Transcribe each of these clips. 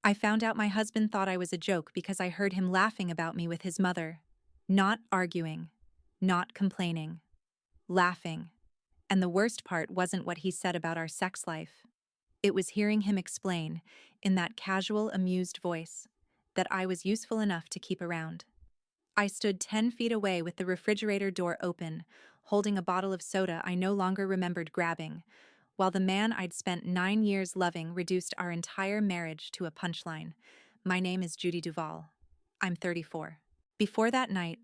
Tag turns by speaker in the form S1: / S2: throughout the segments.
S1: I found out my husband thought I was a joke because I heard him laughing about me with his mother. Not arguing. Not complaining. Laughing. And the worst part wasn't what he said about our sex life. It was hearing him explain, in that casual, amused voice, that I was useful enough to keep around. I stood 10 feet away with the refrigerator door open, holding a bottle of soda I no longer remembered grabbing, while the man I'd spent 9 years loving reduced our entire marriage to a punchline. My name is Judy Duvall. I'm 34. Before that night,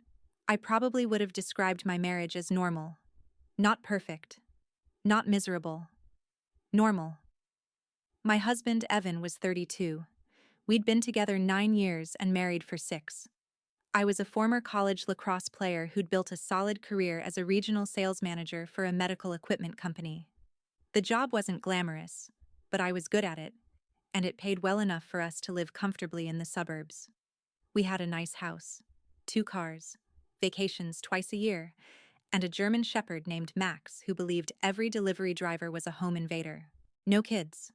S1: I probably would have described my marriage as normal. Not perfect. Not miserable. Normal. My husband, Evan, was 32. We'd been together 9 years and married for 6. I was a former college lacrosse player who'd built a solid career as a regional sales manager for a medical equipment company. The job wasn't glamorous, but I was good at it, and it paid well enough for us to live comfortably in the suburbs. We had a nice house, 2 cars, vacations twice a year, and a German shepherd named Max who believed every delivery driver was a home invader. No kids.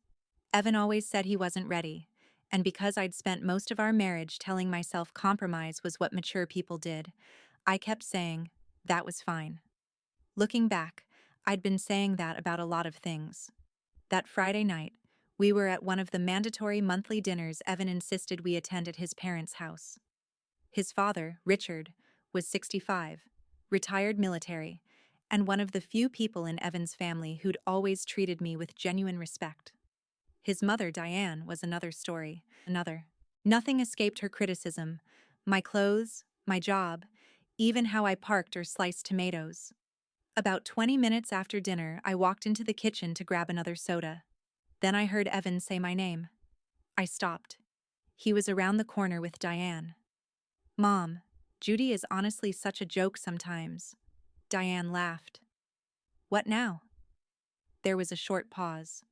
S1: Evan always said he wasn't ready, and because I'd spent most of our marriage telling myself compromise was what mature people did, I kept saying, that was fine. Looking back, I'd been saying that about a lot of things. That Friday night, we were at one of the mandatory monthly dinners Evan insisted we attend at his parents' house. His father, Richard, was 65, retired military, and one of the few people in Evan's family who'd always treated me with genuine respect. His mother, Diane, was another story. Nothing escaped her criticism. My clothes, my job, even how I parked or sliced tomatoes. About 20 minutes after dinner, I walked into the kitchen to grab another soda. Then I heard Evan say my name. I stopped. He was around the corner with Diane. Mom, Judy is honestly such a joke sometimes. Diane laughed. What now? There was a short pause.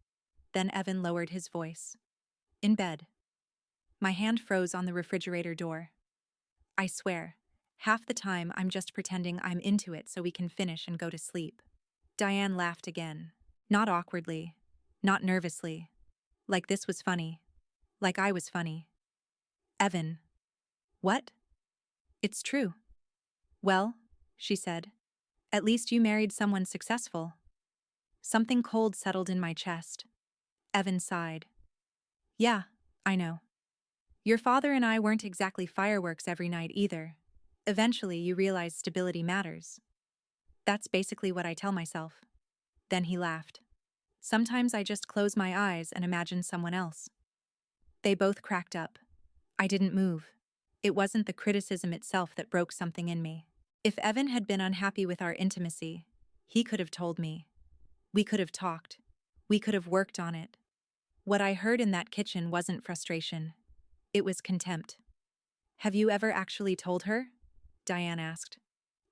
S1: Then Evan lowered his voice. In bed. My hand froze on the refrigerator door. I swear, half the time I'm just pretending I'm into it so we can finish and go to sleep. Diane laughed again. Not awkwardly. Not nervously. Like this was funny. Like I was funny. Evan. What? It's true. Well, she said, at least you married someone successful. Something cold settled in my chest. Evan sighed. Yeah, I know. Your father and I weren't exactly fireworks every night either. Eventually, you realize stability matters. That's basically what I tell myself. Then he laughed. Sometimes I just close my eyes and imagine someone else. They both cracked up. I didn't move. It wasn't the criticism itself that broke something in me. If Evan had been unhappy with our intimacy, he could have told me. We could have talked. We could have worked on it. What I heard in that kitchen wasn't frustration. It was contempt. Have you ever actually told her? Diane asked.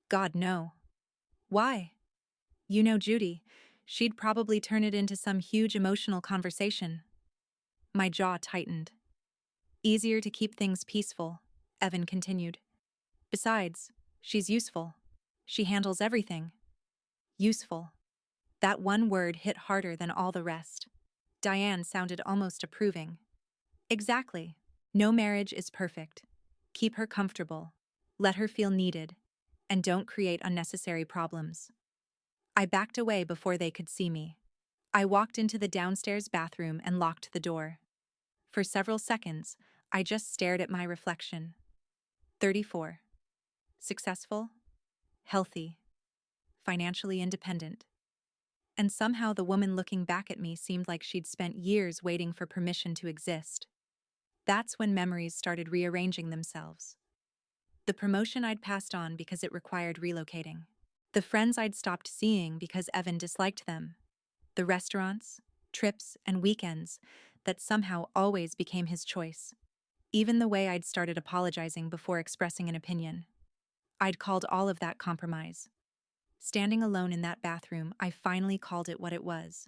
S1: God, no. Why? You know Judy. She'd probably turn it into some huge emotional conversation. My jaw tightened. Easier to keep things peaceful, Evan continued. Besides, she's useful. She handles everything. Useful. That one word hit harder than all the rest. Diane sounded almost approving. Exactly. No marriage is perfect. Keep her comfortable. Let her feel needed. And don't create unnecessary problems. I backed away before they could see me. I walked into the downstairs bathroom and locked the door. For several seconds, I just stared at my reflection. 34. Successful. Healthy. Financially independent. And somehow the woman looking back at me seemed like she'd spent years waiting for permission to exist. That's when memories started rearranging themselves. The promotion I'd passed on because it required relocating. The friends I'd stopped seeing because Evan disliked them. The restaurants, trips, and weekends that somehow always became his choice. Even the way I'd started apologizing before expressing an opinion. I'd called all of that compromise. Standing alone in that bathroom, I finally called it what it was.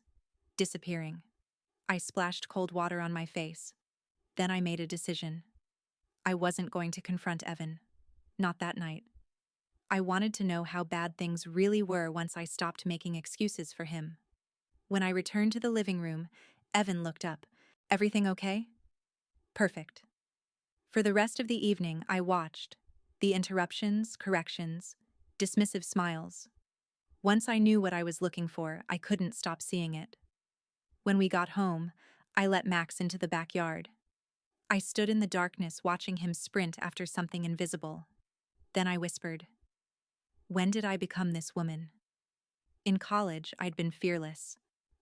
S1: Disappearing. I splashed cold water on my face. Then I made a decision. I wasn't going to confront Evan. Not that night. I wanted to know how bad things really were once I stopped making excuses for him. When I returned to the living room, Evan looked up. Everything okay? Perfect. For the rest of the evening, I watched. The interruptions, corrections, dismissive smiles. Once I knew what I was looking for, I couldn't stop seeing it. When we got home, I let Max into the backyard. I stood in the darkness watching him sprint after something invisible. Then I whispered, "When did I become this woman?" In college, I'd been fearless,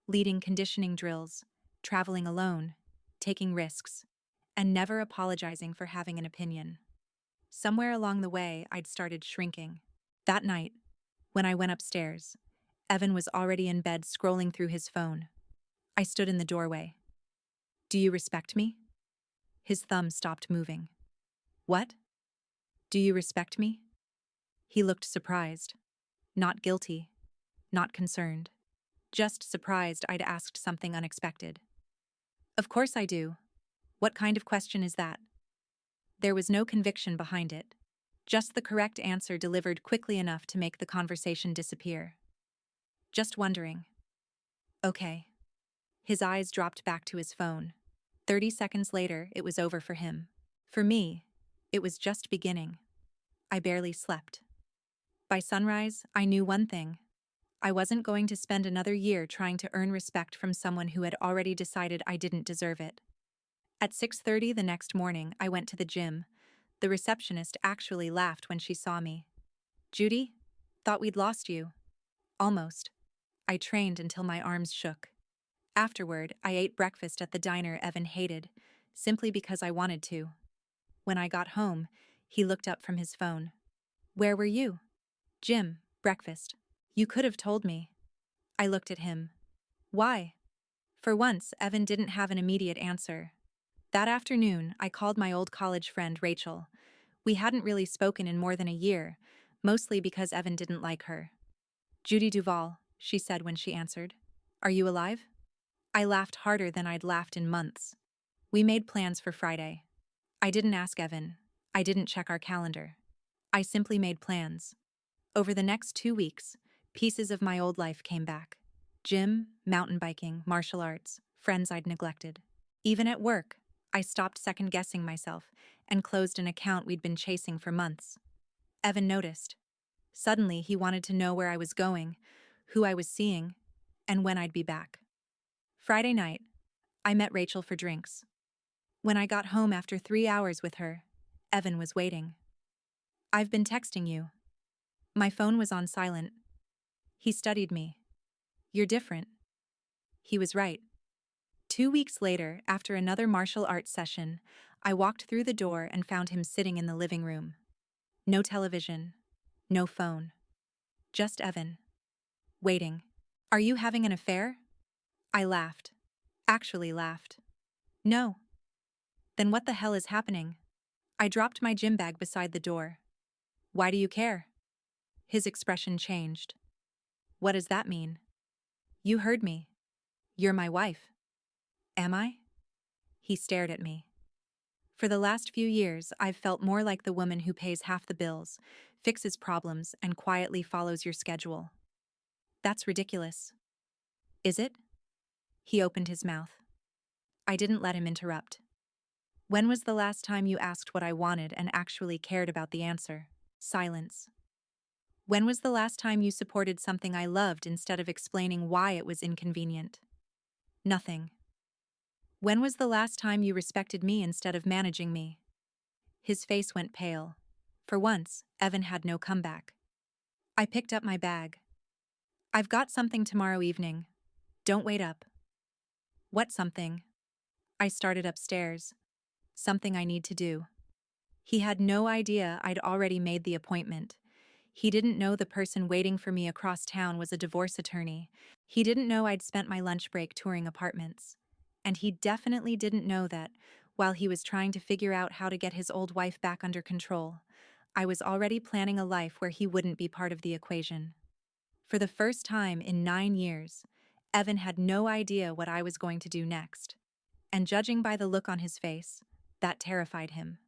S1: leading conditioning drills, traveling alone, taking risks, and never apologizing for having an opinion. Somewhere along the way, I'd started shrinking. That night, when I went upstairs, Evan was already in bed scrolling through his phone. I stood in the doorway. "Do you respect me?" His thumb stopped moving. "What? Do you respect me?" He looked surprised. Not guilty. Not concerned. Just surprised I'd asked something unexpected. "Of course I do. What kind of question is that?" There was no conviction behind it. Just the correct answer delivered quickly enough to make the conversation disappear. "Just wondering." "Okay." His eyes dropped back to his phone. 30 seconds later, it was over for him. For me, it was just beginning. I barely slept. By sunrise, I knew one thing. I wasn't going to spend another year trying to earn respect from someone who had already decided I didn't deserve it. At 6:30 the next morning, I went to the gym. The receptionist actually laughed when she saw me. "Judy? Thought we'd lost you." "Almost." I trained until my arms shook. Afterward, I ate breakfast at the diner Evan hated, simply because I wanted to. When I got home, he looked up from his phone. "Where were you?" "Gym, breakfast." "You could have told me." I looked at him. "Why?" For once, Evan didn't have an immediate answer. That afternoon, I called my old college friend Rachel. We hadn't really spoken in more than a year, mostly because Evan didn't like her. "Judy Duval," she said when she answered. "Are you alive?" I laughed harder than I'd laughed in months. We made plans for Friday. I didn't ask Evan. I didn't check our calendar. I simply made plans. Over the next 2 weeks, pieces of my old life came back. Gym, mountain biking, martial arts, friends I'd neglected. Even at work, I stopped second-guessing myself and closed an account we'd been chasing for months. Evan noticed. Suddenly, he wanted to know where I was going, who I was seeing, and when I'd be back. Friday night, I met Rachel for drinks. When I got home after 3 hours with her, Evan was waiting. "I've been texting you." My phone was on silent. He studied me. "You're different." He was right. 2 weeks later, after another martial arts session, I walked through the door and found him sitting in the living room. No television, no phone. Just Evan. Waiting. "Are you having an affair?" I laughed. Actually laughed. "No." "Then what the hell is happening?" I dropped my gym bag beside the door. "Why do you care?" His expression changed. "What does that mean?" "You heard me. You're my wife." "Am I?" He stared at me. For the last few years, I've felt more like the woman who pays half the bills, fixes problems, and quietly follows your schedule. "That's ridiculous." "Is it?" He opened his mouth. I didn't let him interrupt. "When was the last time you asked what I wanted and actually cared about the answer?" Silence. "When was the last time you supported something I loved instead of explaining why it was inconvenient?" Nothing. "When was the last time you respected me instead of managing me?" His face went pale. For once, Evan had no comeback. I picked up my bag. "I've got something tomorrow evening. Don't wait up." "What something?" I started upstairs. "Something I need to do." He had no idea I'd already made the appointment. He didn't know the person waiting for me across town was a divorce attorney. He didn't know I'd spent my lunch break touring apartments. And he definitely didn't know that, while he was trying to figure out how to get his old wife back under control, I was already planning a life where he wouldn't be part of the equation. For the first time in 9 years, Evan had no idea what I was going to do next. And judging by the look on his face, that terrified him.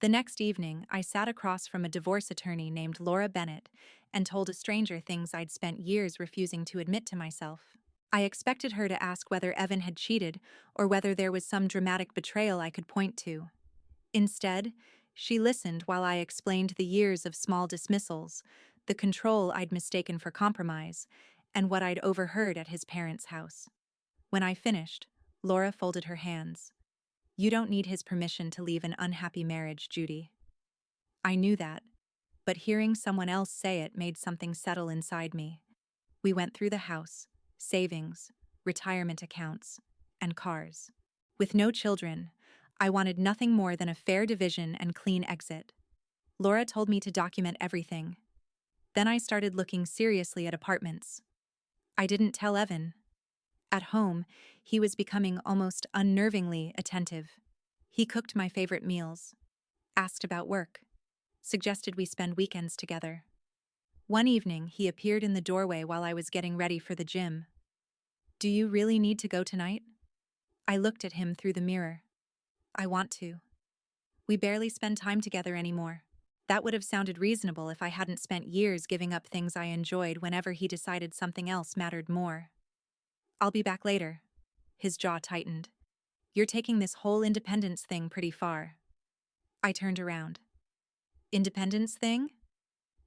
S1: The next evening, I sat across from a divorce attorney named Laura Bennett and told a stranger things I'd spent years refusing to admit to myself. I expected her to ask whether Evan had cheated or whether there was some dramatic betrayal I could point to. Instead, she listened while I explained the years of small dismissals, the control I'd mistaken for compromise, and what I'd overheard at his parents' house. When I finished, Laura folded her hands. "You don't need his permission to leave an unhappy marriage, Judy." I knew that, but hearing someone else say it made something settle inside me. We went through the house, savings, retirement accounts, and cars. With no children, I wanted nothing more than a fair division and clean exit. Laura told me to document everything. Then I started looking seriously at apartments. I didn't tell Evan. At home, he was becoming almost unnervingly attentive. He cooked my favorite meals, asked about work, suggested we spend weekends together. One evening, he appeared in the doorway while I was getting ready for the gym. "Do you really need to go tonight?" I looked at him through the mirror. "I want to. We barely spend time together anymore." That would have sounded reasonable if I hadn't spent years giving up things I enjoyed whenever he decided something else mattered more. "I'll be back later." His jaw tightened. "You're taking this whole independence thing pretty far." I turned around. "Independence thing?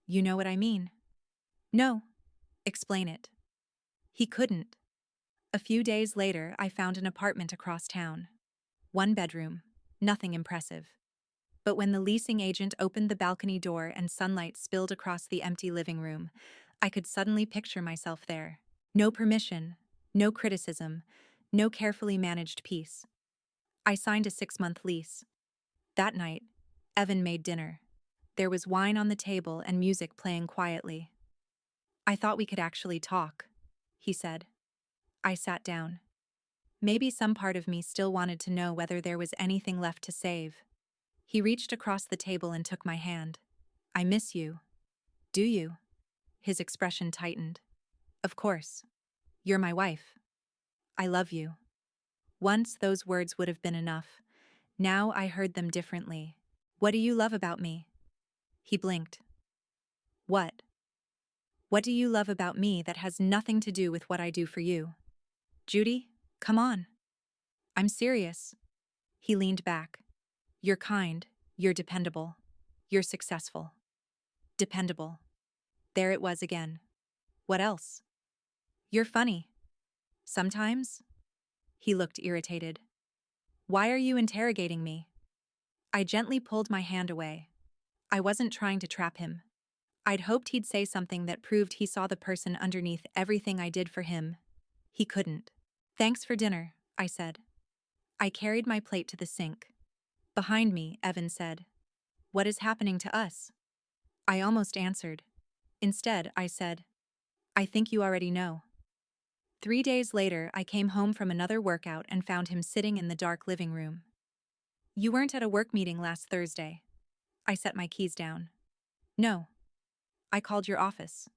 S1: You know what I mean." "No." "Explain it." He couldn't. A few days later, I found an apartment across town. 1 bedroom, nothing impressive. But when the leasing agent opened the balcony door and sunlight spilled across the empty living room, I could suddenly picture myself there. No permission, no criticism, no carefully managed peace. I signed a 6-month lease. That night, Evan made dinner. There was wine on the table and music playing quietly. "I thought we could actually talk," he said. I sat down. Maybe some part of me still wanted to know whether there was anything left to save. He reached across the table and took my hand. "I miss you." "Do you?" His expression tightened. "Of course. You're my wife. I love you." Once those words would have been enough. Now I heard them differently. "What do you love about me?" He blinked. "What? What do you love about me that has nothing to do with what I do for you?" "Judy, come on." "I'm serious." He leaned back. "You're kind. You're dependable. You're successful." Dependable. There it was again. "What else?" "You're funny." "Sometimes?" He looked irritated. "Why are you interrogating me?" I gently pulled my hand away. I wasn't trying to trap him. I'd hoped he'd say something that proved he saw the person underneath everything I did for him. He couldn't. "Thanks for dinner," I said. I carried my plate to the sink. Behind me, Evan said, "What is happening to us?" I almost answered. Instead, I said, "I think you already know." 3 days later, I came home from another workout and found him sitting in the dark living room. "You weren't at a work meeting last Thursday." I set my keys down. "No. I called your office."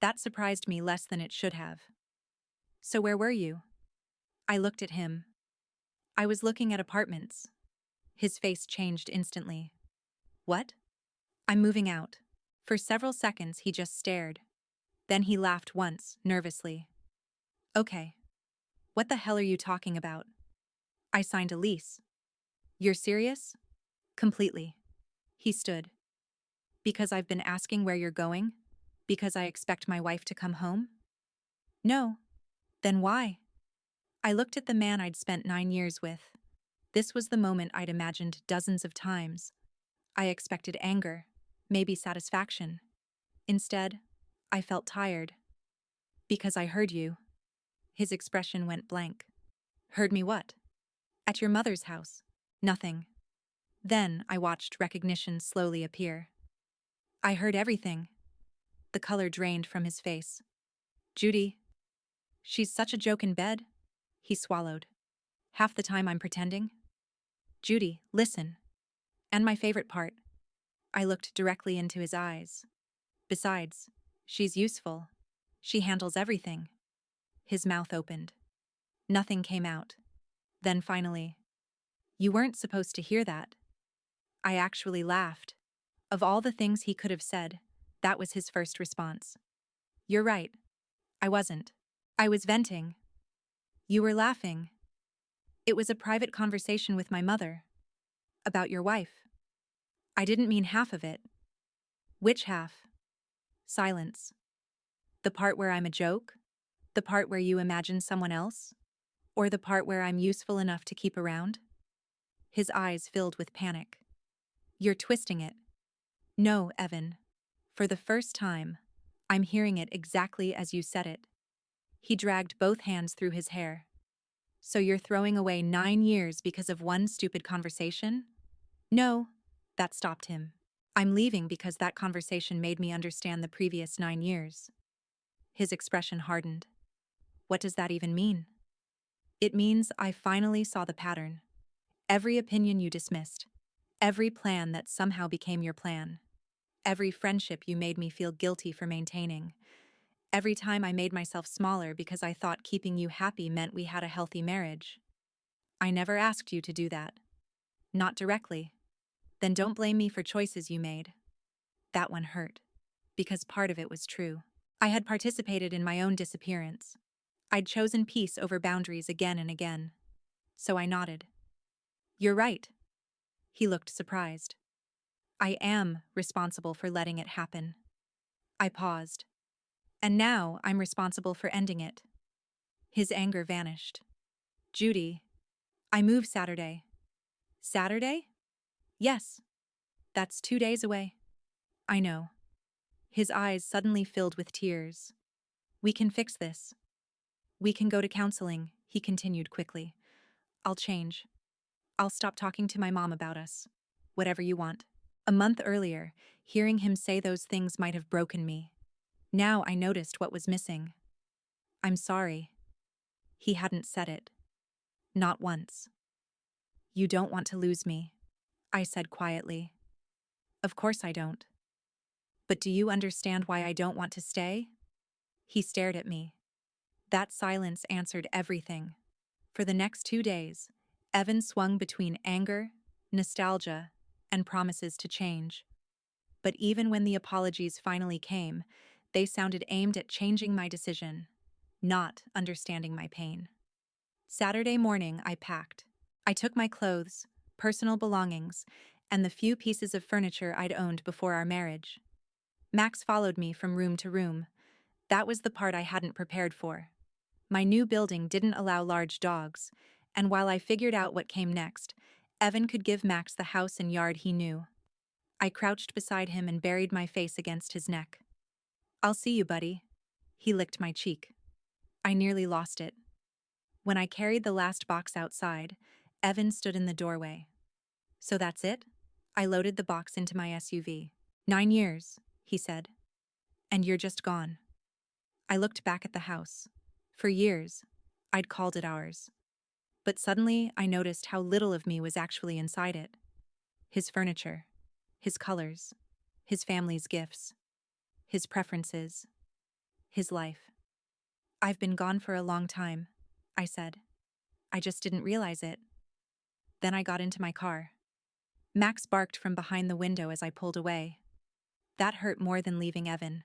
S1: That surprised me less than it should have. "So where were you?" I looked at him. "I was looking at apartments." His face changed instantly. "What?" "I'm moving out." For several seconds, he just stared. Then he laughed once, nervously. "Okay. What the hell are you talking about?" "I signed a lease." "You're serious?" "Completely." He stood. "Because I've been asking where you're going? Because I expect my wife to come home?" "No." "Then why?" I looked at the man I'd spent 9 years with. This was the moment I'd imagined dozens of times. I expected anger, maybe satisfaction. Instead, I felt tired. "Because I heard you." His expression went blank. "Heard me what?" "At your mother's house." "Nothing." Then I watched recognition slowly appear. "I heard everything." The color drained from his face. "Judy, she's such a joke in bed." He swallowed. "Half the time I'm pretending." "Judy, listen." And my favorite part. I looked directly into his eyes. "Besides, she's useful. She handles everything." His mouth opened. Nothing came out. Then finally, "You weren't supposed to hear that." I actually laughed. Of all the things he could have said, that was his first response. "You're right. I wasn't." I was venting. You were laughing. It was a private conversation with my mother. About your wife. I didn't mean half of it. Which half? Silence. The part where I'm a joke? The part where you imagine someone else? Or the part where I'm useful enough to keep around? His eyes filled with panic. You're twisting it. No, Evan. For the first time, I'm hearing it exactly as you said it. He dragged both hands through his hair. So you're throwing away 9 years because of one stupid conversation? No, that stopped him. I'm leaving because that conversation made me understand the previous 9 years. His expression hardened. What does that even mean? It means I finally saw the pattern. Every opinion you dismissed. Every plan that somehow became your plan. Every friendship you made me feel guilty for maintaining. Every time I made myself smaller because I thought keeping you happy meant we had a healthy marriage. I never asked you to do that. Not directly. Then don't blame me for choices you made. That one hurt. Because part of it was true. I had participated in my own disappearance. I'd chosen peace over boundaries again and again. So I nodded. You're right. He looked surprised. I am responsible for letting it happen. I paused. And now I'm responsible for ending it. His anger vanished. Judy, I move Saturday. Saturday? Yes. That's 2 days away. I know. His eyes suddenly filled with tears. We can fix this. We can go to counseling, he continued quickly. I'll change. I'll stop talking to my mom about us. Whatever you want. A month earlier, hearing him say those things might have broken me. Now I noticed what was missing. I'm sorry. He hadn't said it. Not once. You don't want to lose me, I said quietly. Of course I don't. But do you understand why I don't want to stay? He stared at me. That silence answered everything. For the next 2 days, Evan swung between anger, nostalgia, and promises to change. But even when the apologies finally came, they sounded aimed at changing my decision, not understanding my pain. Saturday morning, I packed. I took my clothes, personal belongings, and the few pieces of furniture I'd owned before our marriage. Max followed me from room to room. That was the part I hadn't prepared for. My new building didn't allow large dogs, and while I figured out what came next, Evan could give Max the house and yard he knew. I crouched beside him and buried my face against his neck. I'll see you, buddy. He licked my cheek. I nearly lost it. When I carried the last box outside, Evan stood in the doorway. So that's it? I loaded the box into my SUV. 9 years, he said. And you're just gone. I looked back at the house. For years, I'd called it ours. But suddenly, I noticed how little of me was actually inside it. His furniture, his colors, his family's gifts, his preferences, his life. I've been gone for a long time, I said. I just didn't realize it. Then I got into my car. Max barked from behind the window as I pulled away. That hurt more than leaving Evan.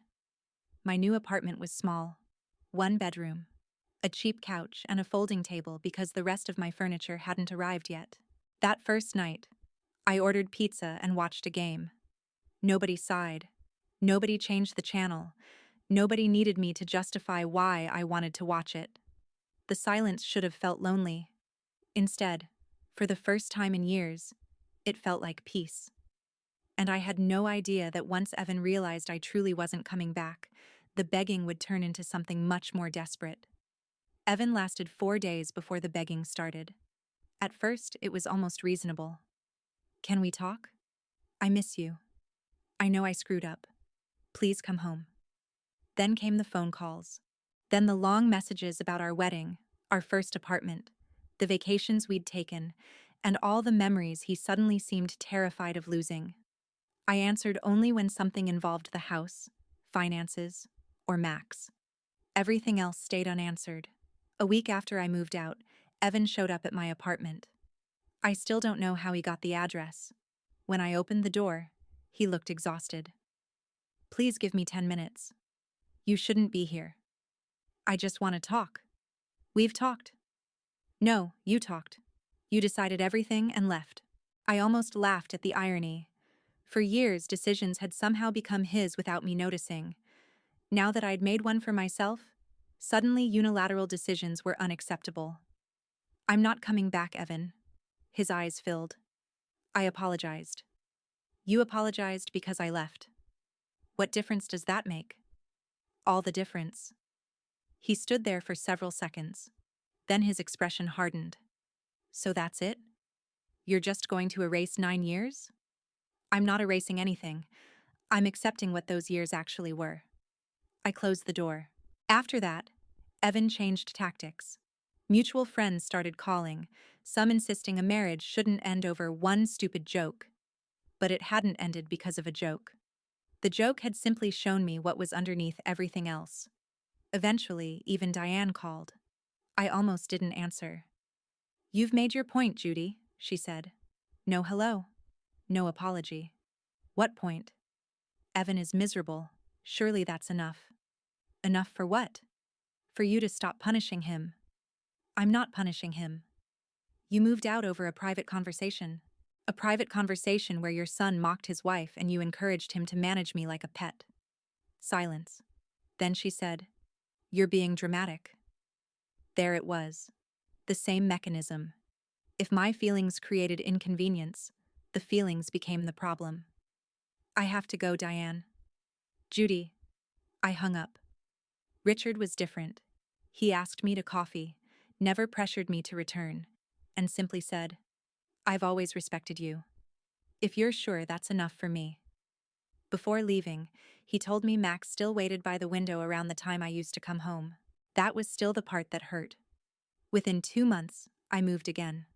S1: My new apartment was small. 1 bedroom, a cheap couch, and a folding table because the rest of my furniture hadn't arrived yet. That first night, I ordered pizza and watched a game. Nobody sighed. Nobody changed the channel. Nobody needed me to justify why I wanted to watch it. The silence should have felt lonely. Instead, for the first time in years, it felt like peace. And I had no idea that once Evan realized I truly wasn't coming back, the begging would turn into something much more desperate. Evan lasted 4 days before the begging started. At first, it was almost reasonable. Can we talk? I miss you. I know I screwed up. Please come home. Then came the phone calls. Then the long messages about our wedding, our first apartment, the vacations we'd taken, and all the memories he suddenly seemed terrified of losing. I answered only when something involved the house, finances, or Max. Everything else stayed unanswered. A week after I moved out, Evan showed up at my apartment. I still don't know how he got the address. When I opened the door, he looked exhausted. Please give me 10 minutes. You shouldn't be here. I just want to talk. We've talked. No, you talked. You decided everything and left. I almost laughed at the irony. For years, decisions had somehow become his without me noticing. Now that I'd made one for myself, suddenly unilateral decisions were unacceptable. I'm not coming back, Evan. His eyes filled. I apologized. You apologized because I left. What difference does that make? All the difference. He stood there for several seconds. Then his expression hardened. So that's it? You're just going to erase 9 years? I'm not erasing anything. I'm accepting what those years actually were. I closed the door. After that, Evan changed tactics. Mutual friends started calling, some insisting a marriage shouldn't end over one stupid joke. But it hadn't ended because of a joke. The joke had simply shown me what was underneath everything else. Eventually, even Diane called. I almost didn't answer. You've made your point, Judy, she said. No hello. No apology. What point? Evan is miserable. Surely that's enough. Enough for what? For you to stop punishing him. I'm not punishing him. You moved out over a private conversation. A private conversation where your son mocked his wife and you encouraged him to manage me like a pet. Silence. Then she said, You're being dramatic. There it was. The same mechanism. If my feelings created inconvenience, the feelings became the problem. I have to go, Diane. Judy. I hung up. Richard was different. He asked me to coffee, never pressured me to return, and simply said, I've always respected you. If you're sure, that's enough for me. Before leaving, he told me Max still waited by the window around the time I used to come home. That was still the part that hurt. Within 2 months, I moved again.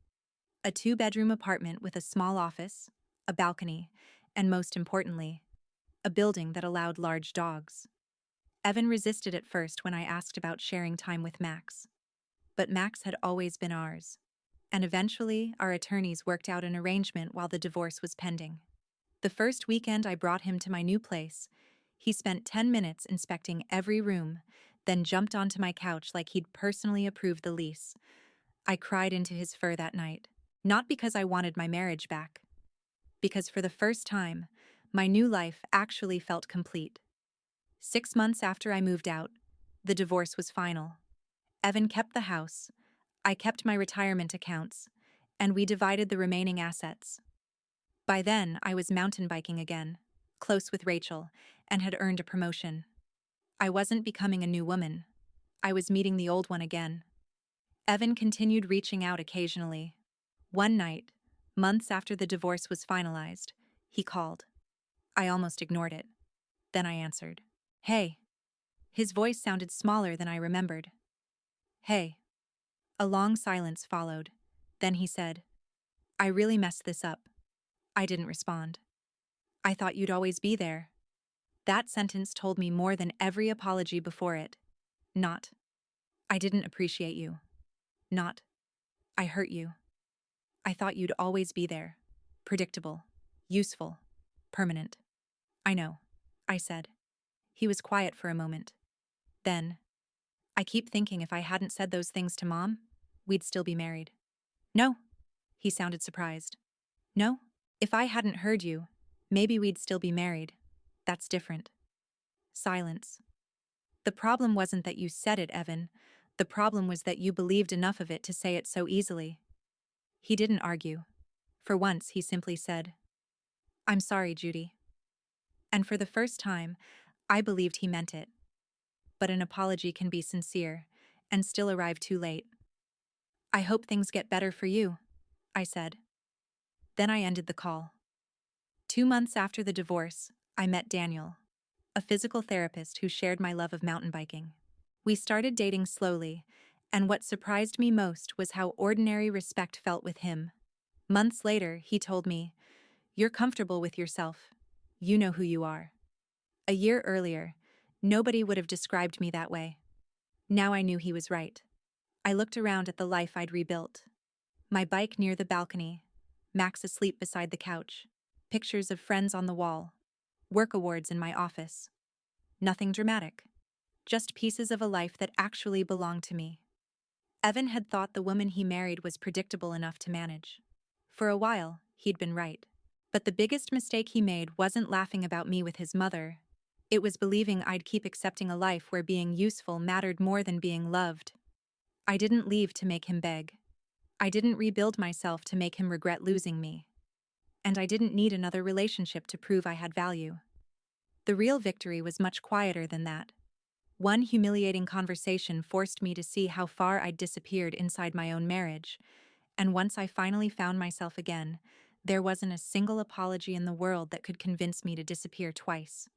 S1: A 2-bedroom apartment with a small office, a balcony, and most importantly, a building that allowed large dogs. Evan resisted at first when I asked about sharing time with Max. But Max had always been ours. And eventually, our attorneys worked out an arrangement while the divorce was pending. The first weekend I brought him to my new place, he spent 10 minutes inspecting every room, then jumped onto my couch like he'd personally approved the lease. I cried into his fur that night, not because I wanted my marriage back. Because for the first time, my new life actually felt complete. 6 months after I moved out, the divorce was final. Evan kept the house, I kept my retirement accounts, and we divided the remaining assets. By then, I was mountain biking again, close with Rachel, and had earned a promotion. I wasn't becoming a new woman. I was meeting the old one again. Evan continued reaching out occasionally. One night, months after the divorce was finalized, he called. I almost ignored it. Then I answered. Hey. His voice sounded smaller than I remembered. Hey. A long silence followed. Then he said, I really messed this up. I didn't respond. I thought you'd always be there. That sentence told me more than every apology before it. Not, I didn't appreciate you. Not, I hurt you. I thought you'd always be there. Predictable. Useful. Permanent. I know, I said. He was quiet for a moment. Then, I keep thinking if I hadn't said those things to Mom, we'd still be married. No, he sounded surprised. No? If I hadn't heard you, maybe we'd still be married. That's different. Silence. The problem wasn't that you said it, Evan. The problem was that you believed enough of it to say it so easily. He didn't argue. For once, he simply said, I'm sorry, Judy. And for the first time, I believed he meant it. But an apology can be sincere and still arrive too late. I hope things get better for you, I said. Then I ended the call. 2 months after the divorce, I met Daniel, a physical therapist who shared my love of mountain biking. We started dating slowly, and what surprised me most was how ordinary respect felt with him. Months later, he told me, You're comfortable with yourself. You know who you are. A year earlier, nobody would have described me that way. Now I knew he was right. I looked around at the life I'd rebuilt. My bike near the balcony, Max asleep beside the couch, pictures of friends on the wall, work awards in my office. Nothing dramatic. just pieces of a life that actually belonged to me. Evan had thought the woman he married was predictable enough to manage. For a while, he'd been right. But the biggest mistake he made wasn't laughing about me with his mother. It was believing I'd keep accepting a life where being useful mattered more than being loved. I didn't leave to make him beg. I didn't rebuild myself to make him regret losing me. And I didn't need another relationship to prove I had value. The real victory was much quieter than that. One humiliating conversation forced me to see how far I'd disappeared inside my own marriage, and once I finally found myself again, there wasn't a single apology in the world that could convince me to disappear twice.